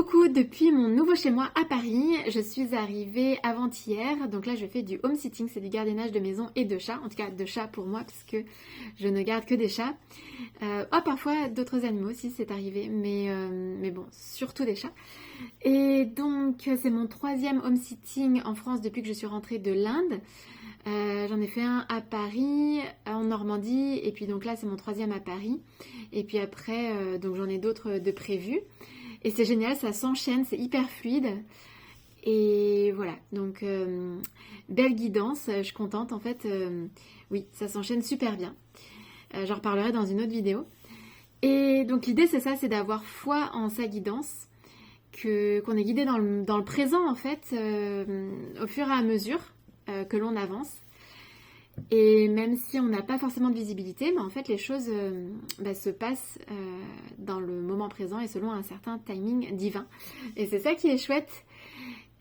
Coucou, depuis mon nouveau chez moi à Paris, je suis arrivée avant-hier, donc là je fais du home sitting, c'est du gardiennage de maison et de chats, en tout cas de chats pour moi parce que je ne garde que des chats. Parfois d'autres animaux aussi c'est arrivé, mais bon, surtout des chats. Et donc c'est mon troisième home sitting en France depuis que je suis rentrée de l'Inde. J'en ai fait un à Paris, en Normandie, et puis donc là c'est mon troisième à Paris. Et puis après, donc j'en ai d'autres de prévus. Et c'est génial, ça s'enchaîne, c'est hyper fluide. Et voilà, donc belle guidance, je suis contente en fait. Oui, ça s'enchaîne super bien. J'en reparlerai dans une autre vidéo. Et donc l'idée c'est ça, c'est d'avoir foi en sa guidance, qu'on est guidé dans le présent en fait, au fur et à mesure que l'on avance. Et même si on n'a pas forcément de visibilité, mais en fait les choses se passent dans le moment présent et selon un certain timing divin. Et c'est ça qui est chouette.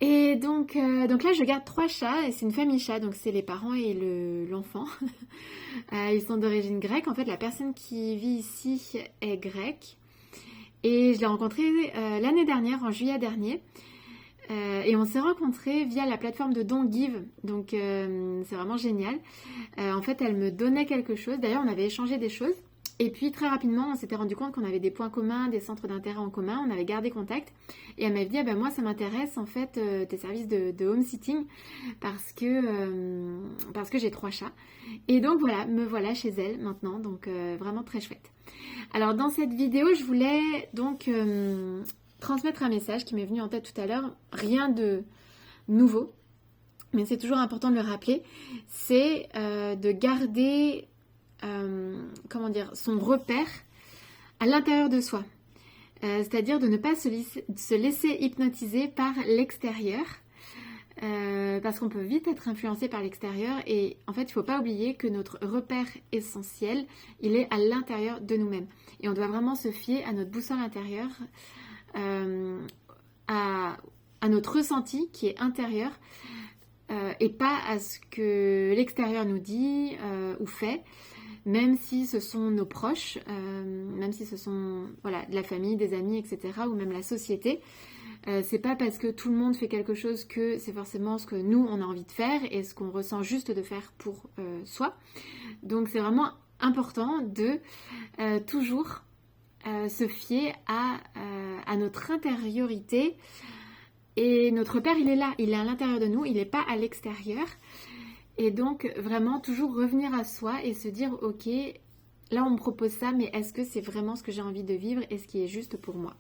Et donc là je garde 3 chats, et c'est une famille chat, donc c'est les parents et l'enfant. Ils sont d'origine grecque. En fait la personne qui vit ici est grecque. Et je l'ai rencontrée l'année dernière, en juillet dernier. Et on s'est rencontrés via la plateforme de Don't Give, donc c'est vraiment génial. En fait, elle me donnait quelque chose. D'ailleurs, on avait échangé des choses. Et puis très rapidement, on s'était rendu compte qu'on avait des points communs, des centres d'intérêt en commun. On avait gardé contact. Et elle m'avait dit, moi, ça m'intéresse en fait tes services de home sitting parce que j'ai 3 chats. Et donc voilà, me voilà chez elle maintenant. Donc vraiment très chouette. Alors dans cette vidéo, je voulais donc transmettre un message qui m'est venu en tête tout à l'heure, rien de nouveau, mais c'est toujours important de le rappeler, c'est de garder son repère à l'intérieur de soi, c'est-à-dire de ne pas se laisser hypnotiser par l'extérieur, parce qu'on peut vite être influencé par l'extérieur, et en fait il ne faut pas oublier que notre repère essentiel, il est à l'intérieur de nous-mêmes, et on doit vraiment se fier à notre boussole intérieure, à notre ressenti qui est intérieur, et pas à ce que l'extérieur nous dit ou fait, même si ce sont nos proches, même si ce sont de la famille, des amis, etc., ou même la société. C'est pas parce que tout le monde fait quelque chose que c'est forcément ce que nous on a envie de faire et ce qu'on ressent juste de faire pour soi. Donc c'est vraiment important de toujours se fier à notre intériorité. Et notre Père, il est là, il est à l'intérieur de nous, il n'est pas à l'extérieur. Et donc, vraiment, toujours revenir à soi et se dire, ok, là, on me propose ça, mais est-ce que c'est vraiment ce que j'ai envie de vivre et ce qui est juste pour moi ?